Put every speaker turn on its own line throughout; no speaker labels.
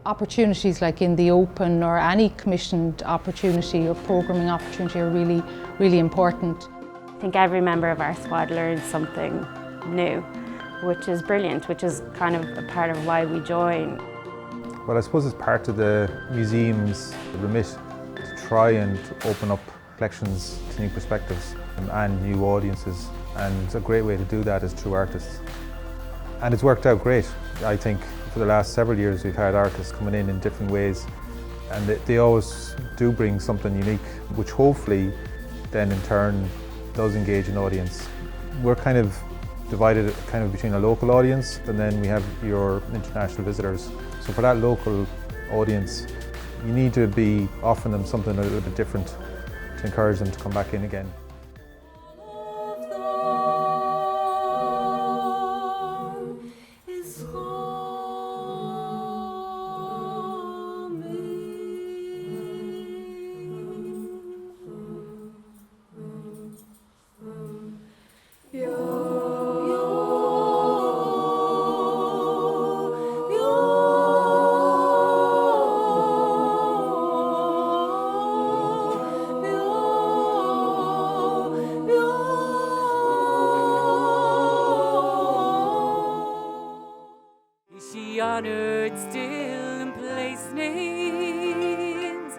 Opportunities like in the open or any commissioned opportunity or programming opportunity are really, really important.
I think every member of Artsquad learns something new, which is brilliant, which is kind of a part of why we join.
Well, I suppose it's part of the museum's remit to try and open up collections to new perspectives and new audiences, and a great way to do that is through artists. And it's worked out great. I think for the last several years we've had artists coming in different ways, and they always do bring something unique, which hopefully then in turn does engage an audience. We're kind of divided between a local audience, and then we have your international visitors. So for that local audience, you need to be offering them something a little bit different to encourage them to come back in again.
Honoured still in place names,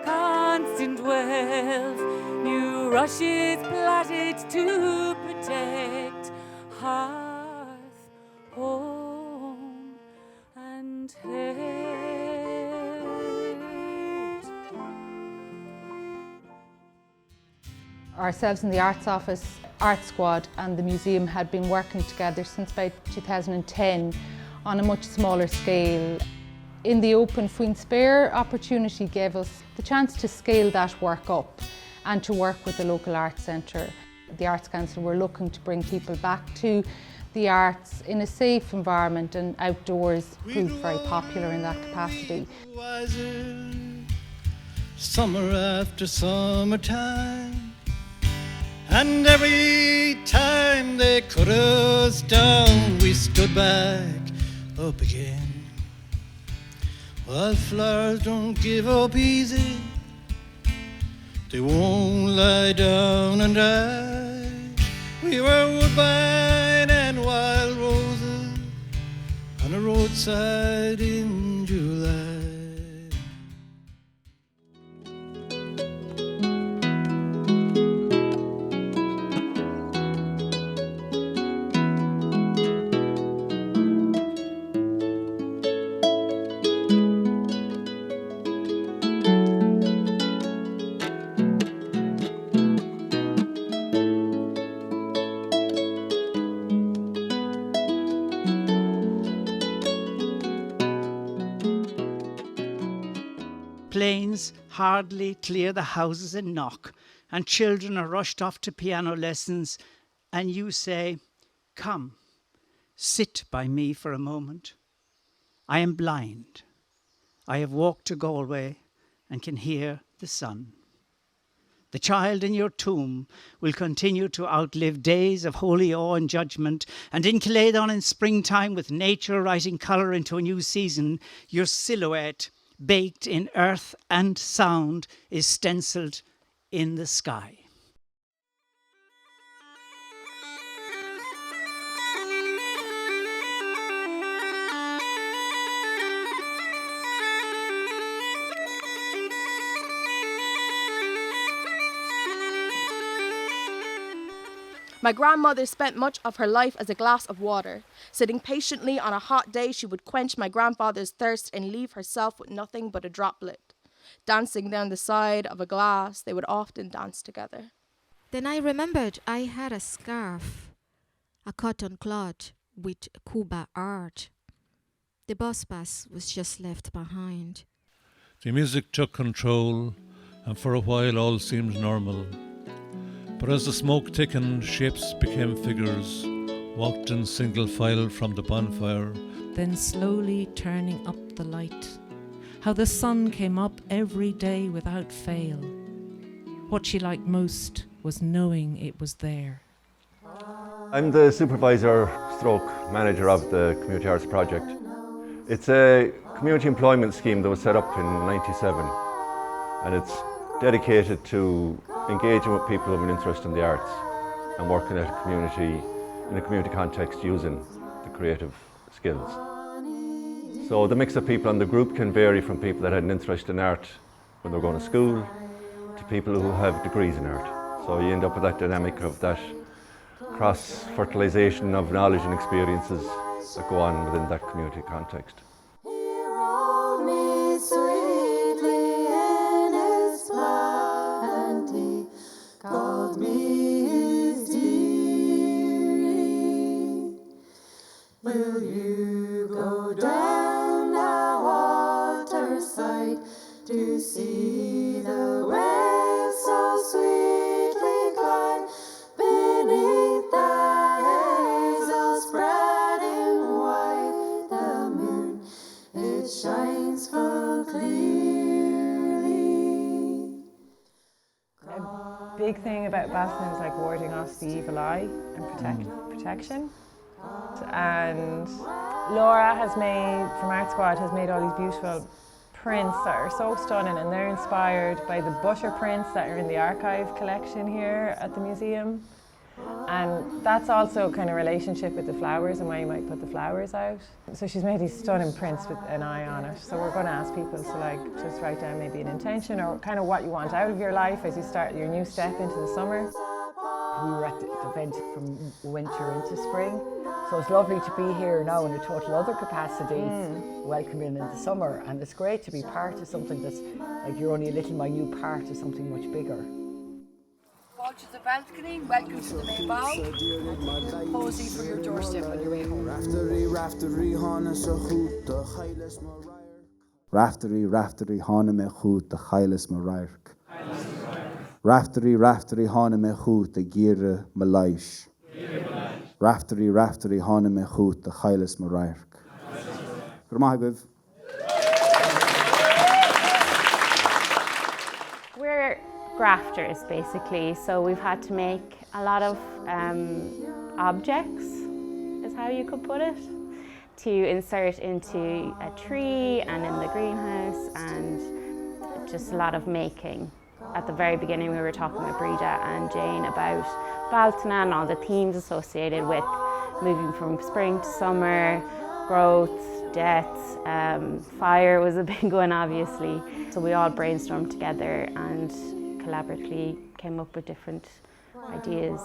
constant wealth, new rushes platted to protect hearth, home and head.
Ourselves in the Arts Office, Artsquad and the museum had been working together since about 2010 on a much smaller scale. In the open Faoin Spéir opportunity gave us the chance to scale that work up and to work with the local arts centre. The Arts Council were looking to bring people back to the arts in a safe environment, and outdoors proved very popular in that capacity.
Summer after summertime, and every time they cut us down, we stood back up again. Wildflowers don't give up easy, they won't lie down and die. We were woodbine and wild roses on a roadside in July.
Planes hardly clear the houses in Knock, and children are rushed off to piano lessons, and you say, "Come, sit by me for a moment. I am blind. I have walked to Galway and can hear the sun." The child in your tomb will continue to outlive days of holy awe and judgment, and in Kiledon in springtime, with nature writing colour into a new season, your silhouette, baked in earth and sound, is stencilled in the sky.
My grandmother spent much of her life as a glass of water. Sitting patiently on a hot day, she would quench my grandfather's thirst and leave herself with nothing but a droplet. Dancing down the side of a glass, they would often dance together.
Then I remembered I had a scarf, a cotton cloth with Cuba art. The bus was just left behind.
The music took control, and for a while all seemed normal. But as the smoke thickened, shapes became figures, walked in single file from the bonfire.
Then slowly turning up the light. How the sun came up every day without fail. What she liked most was knowing it was there.
I'm the supervisor stroke manager of the Community Arts Project. It's a community employment scheme that was set up in '97, and it's dedicated to engaging with people who have an interest in the arts and working in a community context using the creative skills. So the mix of people in the group can vary from people that had an interest in art when they were going to school to people who have degrees in art. So you end up with that dynamic of that cross-fertilisation of knowledge and experiences that go on within that community context.
Will you go down the waterside to see the waves so sweetly glide beneath the hazel spreading white? The moon, it shines full clearly.
A big thing about Boston is like warding off the evil eye and protection. And Laura has made, from Artsquad, has made all these beautiful prints that are so stunning, and they're inspired by the butter prints that are in the archive collection here at the museum. And that's also kind of relationship with the flowers and why you might put the flowers out. So she's made these stunning prints with an eye on it. So we're going to ask people to like just write down maybe an intention or kind of what you want out of your life as you start your new step into the summer.
We were at the event from winter into spring, so it's lovely to be here now in a total other capacity, welcoming in the summer, and it's great to be part of something that's like you're only a little minute part of something much bigger.
Walk to the balcony, welcome to the Mayo, posy for your doorstep on your way home.
Raftery hána me chút de chailes ma rairk. Raftery hána me chút de gíre ma laish. Raftery hána me chút de chailes ma rairk. Gurmagov.
We're grafters basically, so we've had to make a lot of objects, is how you could put it, to insert into a tree and in the greenhouse, and just a lot of making. At the very beginning we were talking with Breda and Jane about Baltana and all the themes associated with moving from spring to summer, growth, death, fire was a big one obviously. So we all brainstormed together and collaboratively came up with different ideas.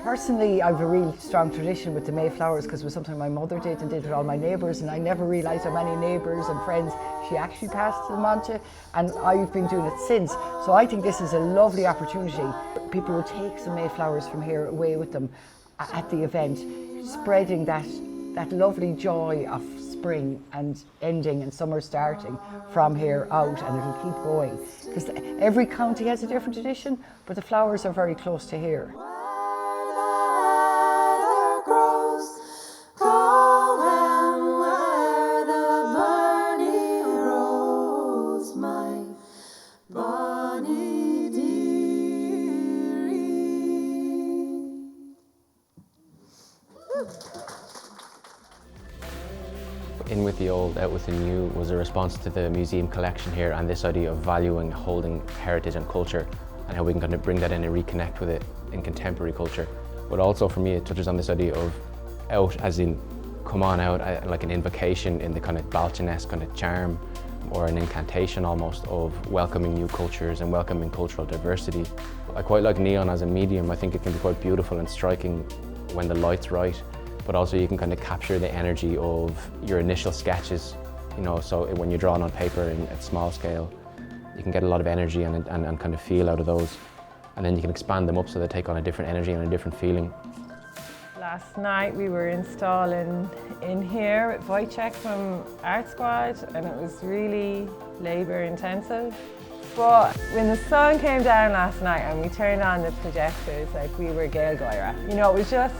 Personally, I have a real strong tradition with the Mayflowers because it was something my mother did and did with all my neighbours, and I never realised how many neighbours and friends she actually passed them on to, and I've been doing it since. So I think this is a lovely opportunity. People will take some Mayflowers from here away with them at the event, spreading that lovely joy of spring and ending and summer starting from here out, and it'll keep going. Because every county has a different tradition, but the flowers are very close to here.
In with the old, out with the new was a response to the museum collection here and this idea of valuing, holding heritage and culture and how we can kind of bring that in and reconnect with it in contemporary culture. But also for me it touches on this idea of out as in come on out, like an invocation in the kind of Balchanesque kind of charm or an incantation almost of welcoming new cultures and welcoming cultural diversity. I quite like neon as a medium. I think it can be quite beautiful and striking when the light's right. But also you can kind of capture the energy of your initial sketches, you know, so when you're drawing on paper at small scale, you can get a lot of energy and kind of feel out of those. And then you can expand them up so they take on a different energy and a different feeling.
Last night we were installing in here with Wojciech from Artsquad, and it was really labour intensive. But when the sun came down last night and we turned on the projectors, like we were Gaelgoira, you know, it was just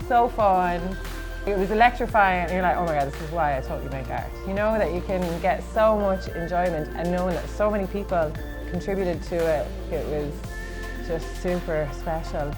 so fun. It was electrifying, and you're like, oh my God, this is why I totally make art. You know, that you can get so much enjoyment, and knowing that so many people contributed to it, it was just super special.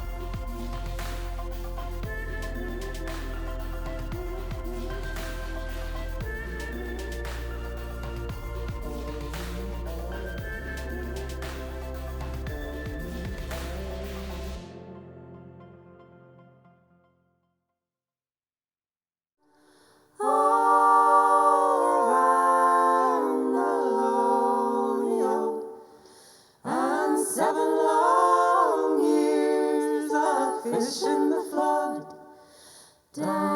fish in the flood. Down